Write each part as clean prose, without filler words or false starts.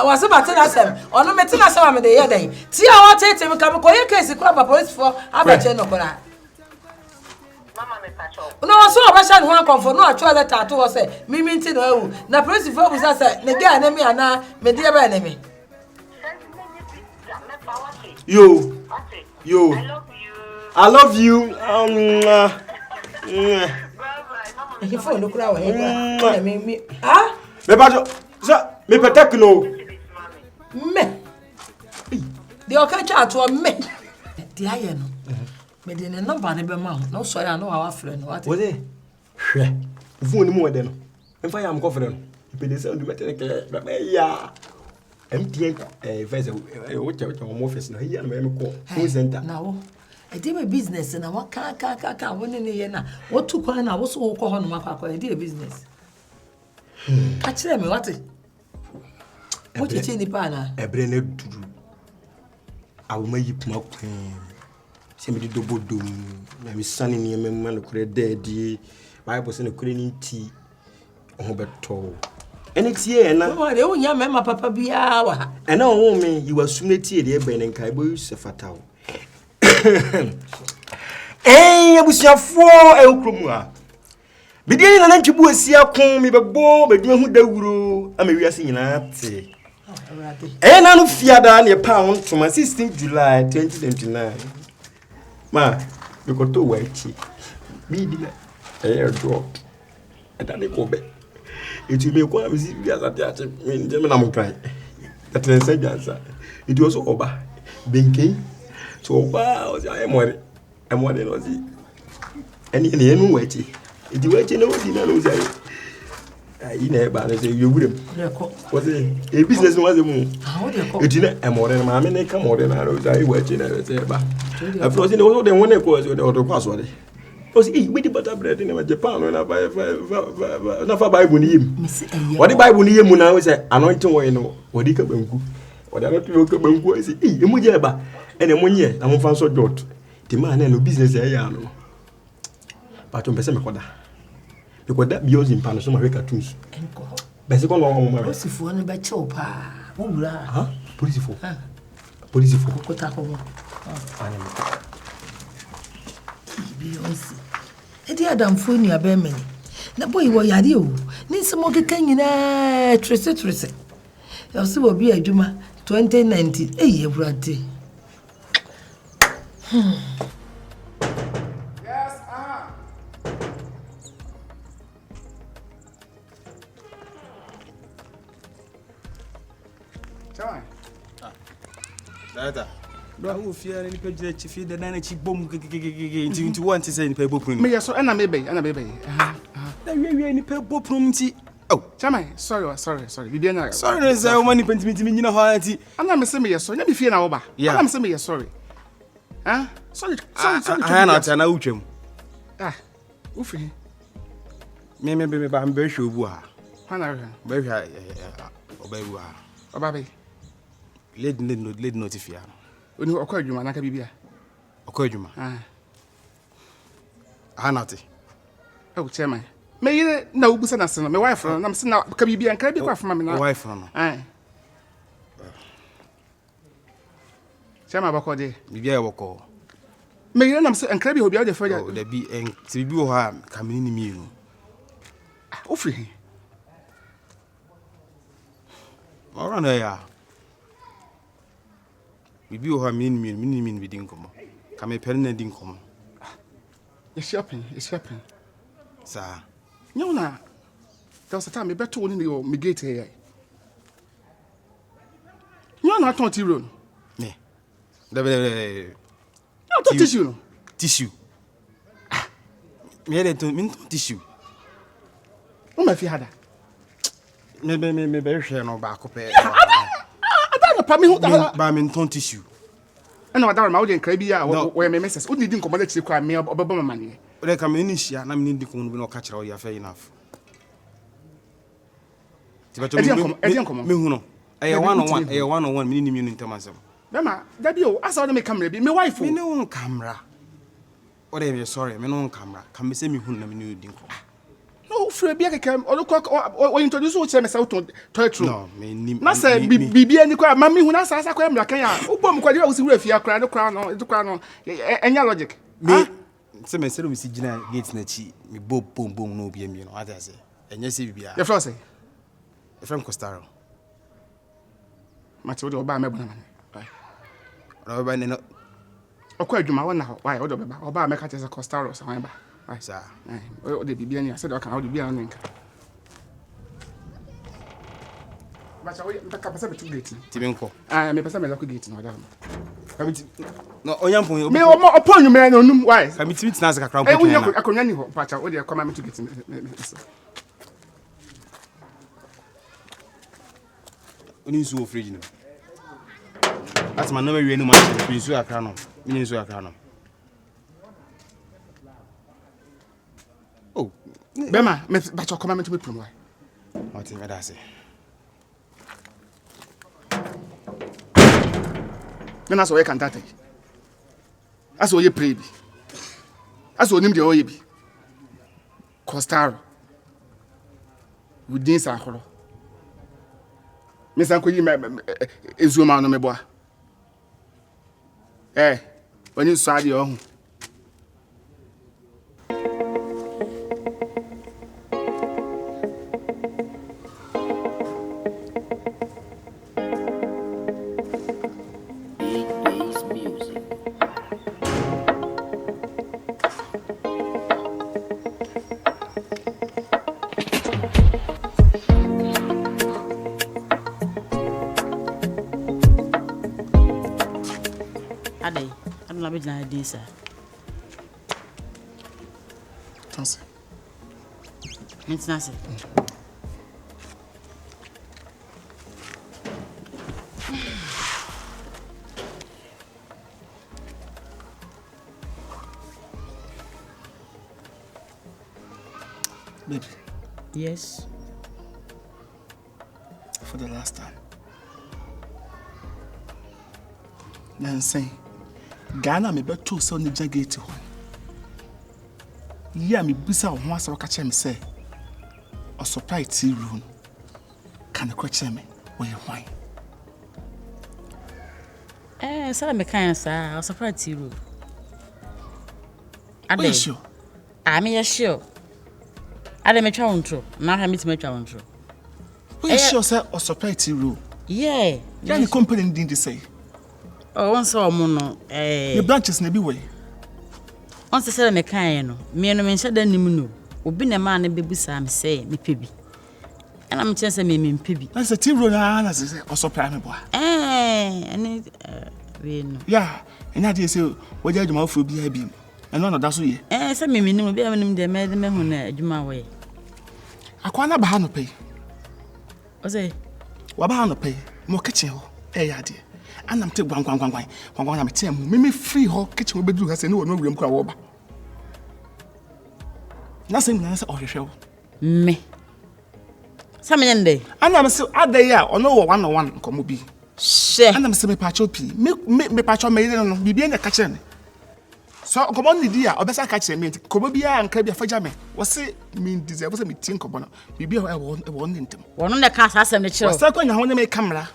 Was about to ask them, or no matter some of the other day. See how I take him come for your case, crop a police for Abachan. No, so I shall want come for no actual tattoo or say, me mean to know. The police for was I said, the guy enemy and now, my dear enemy. You. I love you. He phone look around. Me. Ah? Me protect no. Me. The okay chat to me. The iron. Me the number ne be ma. No sorry I know our friend what. Was it? Hwe. Phone ni mo de no. Emfa ya am confident. Pe de say do better ke me ya. MTN first what your office na here na me call phone center. Now I did my business and I want ka won in here na. What to call na wo so ko ho no makwa I did a business. Catch them what? What you say ni pa na? Ebre na duru. Awo ma yi puma kwen. Se me di dobodom. Na mi sane ni me ma no kure dedi. Bible say no kure ni ti. Oho beto. Ene tie na. Wo de wonya me ma papa bia wa. Ena wo me you assume na tie de ebe ne nkai bo se fatawo. Abusiafo ekrom a. Bidie na ntwibu asia kon me bebo badwuma hu dawuro amawiase nyina te. Na no fiada na pa on toma 16 July 2029. Ma, we go to work. Bidie drop. Atane ko be. Etu me ko am si biasa te ache me nje me na mo kan. That is say biasa. It was oba. Benke. So wow, I am worried. I'm worried no see. Any enu wechi. It wechi no di na no say. I na ba na say you would. What say? A business no was mu. How dey call? It na am worried ma me na come worried na no say wechi na say ba. After say no dey one ko say dey auto pass what. O say we di butter bread in Japan na fa Bible ni yim. What the Bible ni yim na we say anointing we no. What di ka banku. What anointing ka banku say emu je ba. Ene monye na mo fanso jot ti ma na no business ya no but on pese me koda bios in pan so ma weka tuns enko be se ko lo mo ma posifo ne be chew pa wo wura ha polisifo ko ta ko mo bios edi adam fo ni abemeni na boy wo yare o ni nsemo keka nyina trese yo se wo bi adwuma 2019 ewurade. Yes, Chama. Dada. Do fear any page chief the nine chi bom into want to say any paper prum. Me so na bebe. Na we any paper prum ti. Oh, Chama, sorry. Bibi na. Sorry, say o mani penti mi nyina ho anti. Ana me say me so, nya bi fie na wo ba. Ana me say me sorry. Huh? Sorry. I na ta na utwam. Ufi. Me ba mbe hwe obu ha. Hana hwe. Ba hwe obabu ha. Obabe. Lady notify. Oni okọ adwuma na ka bibia. Okọ adwuma. Hanati. Oh, chairman. Me yire na ubusa na seno. Me wife no na se na ka bibia nka bi kwa fama me na. Wife no. Chairman bakọ de. Bibia woko. Me yire na se nka bi obi a de fa. Oh, da bi en se bibi wo ha ka me ni mi no. Ofri. Ora na ya. Bibi wo ha me ni bi din komo. Ka me pere na din komo. It's happening. Sa. Nyona. There was a time me beto woni ni me gate here. Nyona ton ti road. Me. Da. Not tissue no. Tissue. Me dey to tissue. O ma fi hada. Me very share no back up. Ada pa me hu da. Ba me ton tissue. Ana wada ma wo de nkra bi a wo me message. Wo di nkomo da chiri kwa me obeba mama ne. Ode ka me ni hia na me ni ko no bi no ka kire wo ya fa enough. Tibacho me hu no. Eye one on one me ni mi no ntamasem. Bema, that be asa wo me camera bi, me wife. Me no camera. Ode me sorry, me no camera. Can me say me hu na me ni dinko. No, free bi akeka o introduce wo chere me say wo toilet room. No, me ni. Na say bibi ani kwa ma me hu na sa kwa mra kan ya. Wo bom kwa dia wo si wura fia kra no enya logic. Me say me say we si gina gate na chi, me bom no obi am no. Ata say. Enya say bibia. Your friend say? Your friend Costaro. Mate wo de oba me bona man. Oba ne no. Okwa adwuma wona ho. Why wo de oba me ka tese Costaro sa wan ba. Ai sa. O de bibia ni say de o kan o de bibia no nka. Bacha we mpaka pasa betu gate. Tibenko. Me pasa me lock gate no da. Kamiti. No, onyampo. Me o pon nwumere no num why? Kamiti bit na kakra mpo. Wunya akonya ni ho. Bacha wo de koma me to gate. Oni nsu o fridge no. That's my number we no match. We nsu akra no. Me nsu akra no. Oh, Bema, me bacha koma me to me prom why? What me da say? Na so ye kan tata. Aso ye pray bi. Aso onim de oye bi. Costaro. Within sa horo. Me san ko yi me ezuoma no me boa. Wani so ade ohun. Disa. Tansi. It's nasi. Baby. Yes. For the last time. Then say Ghana me beto so ni jagate ho. Yeah, me bisa ho asa ka che me say. O surprise tea room. Can you che me where you why? Say me kan sa, o surprise tea room. Are you sure? Me sure. Ade me twa wontro, na ha me ti me twa wontro. Are you sure say o surprise tea room? Yeah. Yeah, the company didn't say. Oh, once or no, the branches na be way. Once say me kan no, me no me nhyɛ da nim no. Obi na ma na bebusa me say me pebi. Ɛna me kyerɛ sɛ me pebi. That's the tea room na say o surprise me boy. Ani we no. Yeah, and that is say we dey adwuma fo bi abi. Ɛno na da so ye. Sɛ me nim bi nim de me hu na adwuma wo ye. Akwa na ba ha no pay. O say, wa ba ha no pay. Mo kitchen ho. Ya de. Anam te gwan na me te mu me free ho kitchen we bedu ha se ne wo no wurem kura wo ba na se na se ohwehwe wo me sa me nyende anam se adai a ono wo 101 komo bi she anam se me pacho pi me pacho me ile no bibia na ka kire ne so komo ni di a obesa ka kire me komo bia nka bia faja me wo se me deserve se me tin komo no bibia e wo ne ntem wono de ka sa asem ne kire wo se ko nya ho ne me camera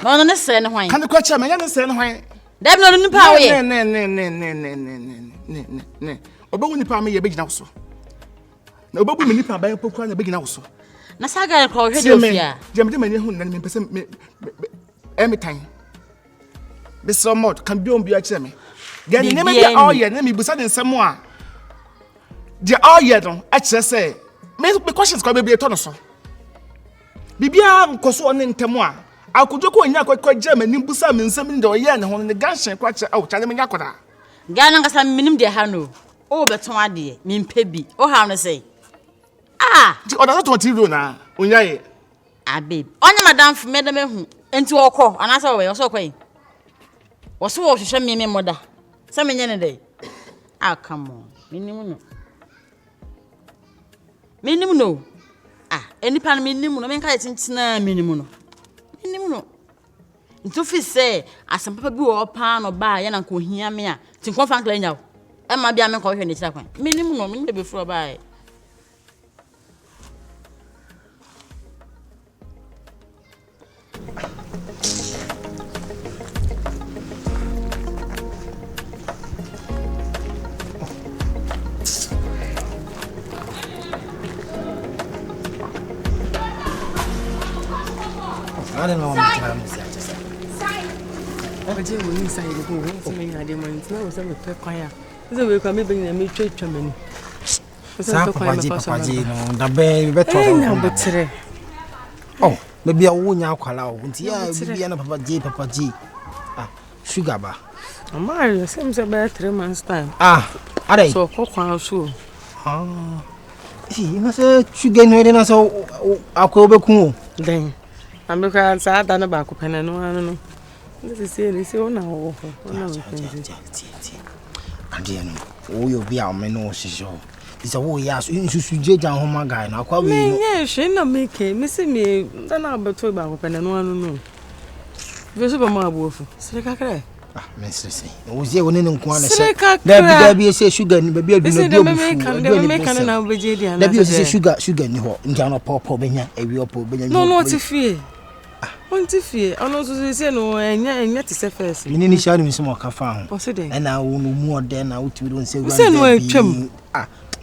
no ne se ne hwan kan ko kire me nya ne se ne hwan dem no nipa wo ye ne obawu nipa me ye begina wo so na obabu me nipa ba pokua na begina wo so na saga ko hwe de ofia jam de mani hu na me pese me anytime be so mod kan bi on bi a kire me gan ne me de all year na me busa de nsem a de all year don a kire say me questions ko be to no so bibia nkoso on ntem a akujoko nya kwa jam ani busa me nsem ni de oye ne ho ne ganshen kwa kire o chale me nya koda gana ngasa minim de ha no o beton ade me mpe bi o ha no say ah di oda to ti ro na onya ye Ah, babe. Onye madam for me dem hu. Enti wo kọ, anasa wo so kọ yi. Wo so wo hwehwe me moda. Se me nye ne dey. Ah, come on. Minimum no. Ah, enipa no minimum no. Me nka yetintina minimum no. Minimum no. Nti fi say asem papa bi wo pa no ba ye na ko hia me a. Ti nko fa nkla nya wo. E ma bia me ko hwe ne kira kwan. Minimum no, me be fro ba e. I don't know what I'm saying. I didn't want inside the home. So many other months now. So we pay choir. So we come maybe in a mutual chamber. Sa papa ji no da be beto oh maybe a wonya akwala o nti ya bibia na papa ji ah sugar ba Mario same say by 3 months time are so kokwan so na say sugar no dey na so akwa obekun o then am because sa da na ba ko pena no anu no this is ona wo ona wo ade no o yo bia o me no shisho is a wo ya so insusu jeja homa guy na akwa we no me she na make me see me da na beto ba ko pena no anu no we so ba ma abuofu sire kakra me say o ze woni ne nko ana se da bi say sugar ni ba bi adu no me kan na obeje dia na da bi say sugar ni ho nja no pop benya ewi opo benya no ti fie Onti fie ono so se no enya ti se first ni sha ni so mo ka fa ho o se den e na wo no mu ode na wo ti don se gwa se no atwam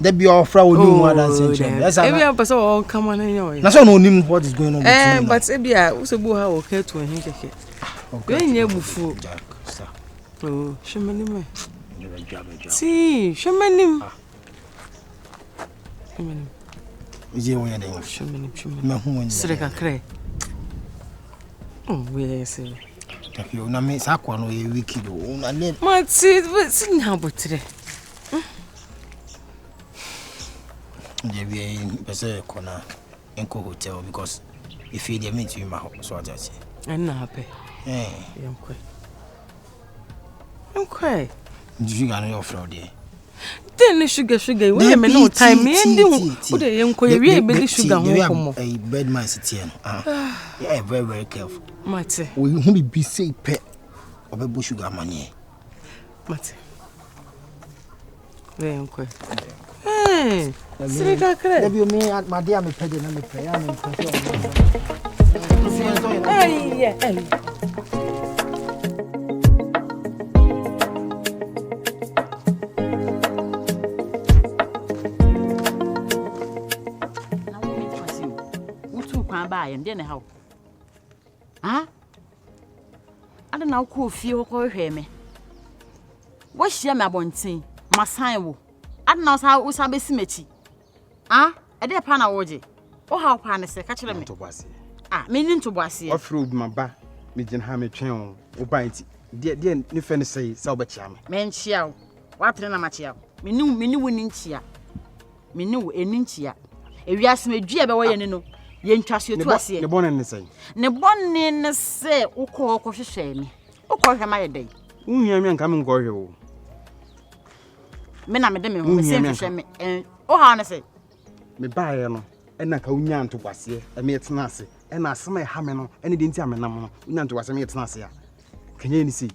da bi ofra wo ni mu adan se ntwam yes e bia person o come on enya na so no nim what is going on between but e bia wo se bu ha wo ka tu hin keke we nya bufu oh shemani me si shemani je wo ya den shemani me hu won sire kakre we say tapi o na me sa kwa no ye wiki do o na le ma si nya botre je bi pese kona enko hotel because if you dey meet you ma so ajachi and na happy Enquire. You got your fraud there. Then sugar, we may no time. Me and you, the enquire, really sugar. A bed my city. Yeah, very careful. Mate, will you be say pet of a bush sugar money? Mate, they enquire. Hey, you me at my dear, me petty and me pay. Hey. Ba yem de ne ha ade na ko fie ho ko hwe me wo hia me abonten masan wo ade na wo sa besi mechi ade pa na woje wo ha pa ne se ka kire me me ni ntoboase ofro obi maba me gin ha me twen wo ba nti de ne fe ne sei sa wo ba chia me nchia wo watre na ma chia me ni wo ni nchia me ni wo eni nchia ewiase me dua be wo ye ne no ye ntwase tu ase ne bonne ne sei ne bonne ne se ukọ hwehwe me ukọ hwe ma ye dai unhia me nka me ngọ hwe wo me na me de me ho se hwehwe me o ha ne se me ba ye no ena ka unya ntobase e me etena ase ena asema e ha me no ene de nti amenam no unya ntobase me etena ase ya kanya ni sei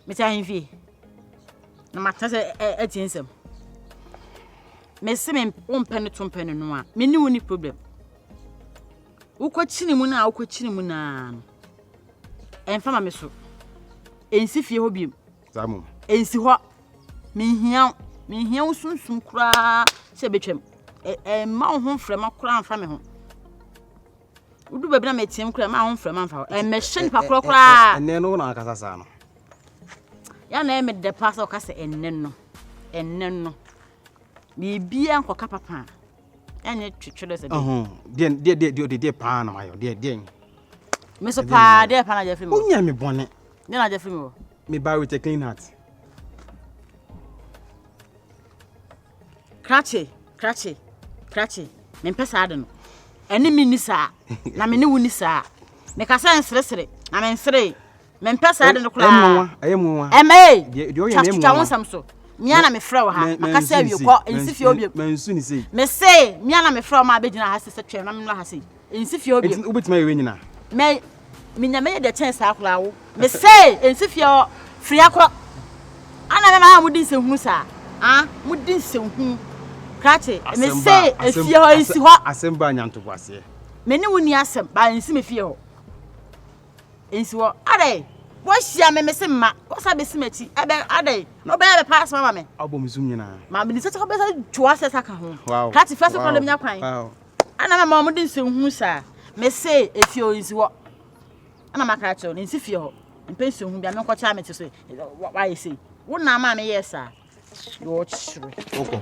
me ta hin na mata se etinsem me se me ompene to mpene no a me ni woni problem ukochini mu na enfama me so ensi fie ho biem zamu ensi ho me hia usunsun kura se betwem ma ho frema kura anfa me ho udu babi na metiem kura ma ho frema anfa ho me hye nipa kura enne no na akasa sa no ya na me de pass o kase enne no me bia nkoka papa anye twetwede se de pa na mayo de me so pa de pa na je film unya me bone de na je film me buy with a clean heart krache me pesa ade no eni mi ni sa na me ne wuni sa me ka sa nsresere na me nsre me mpesa de no kula ayemwa eme de o ye na twa wonsam so mia na me frɛ wo ha aka sa wi ko ensi fie obi mansu ni sei me say mia na me frɛ wo ma be gina ha se twɛ na me no ha se ensi fie obi ubetima yewe nyina me nya me de chen sa kula wo me say ensi fie free akɔ ana me ma mudi nsehu sa mudi nsehu krache me say efie ho ensi ho asemba nyanto kwase me ne woni asem ba ensi me fie ho ensi ho ade wo hia me se ma wo sa be simachi ebe ade no be pass mama me abom zum nyina ma me se ko be sa twa se saka ho wow krache first ko le nya kwan ana me ma mudi nsehu sa me say efie ho ensi ho ana makrache o ensi fie ho mpensi hu bia me ko cha me te so wa ye sei wo na ma me yes a yo chire oko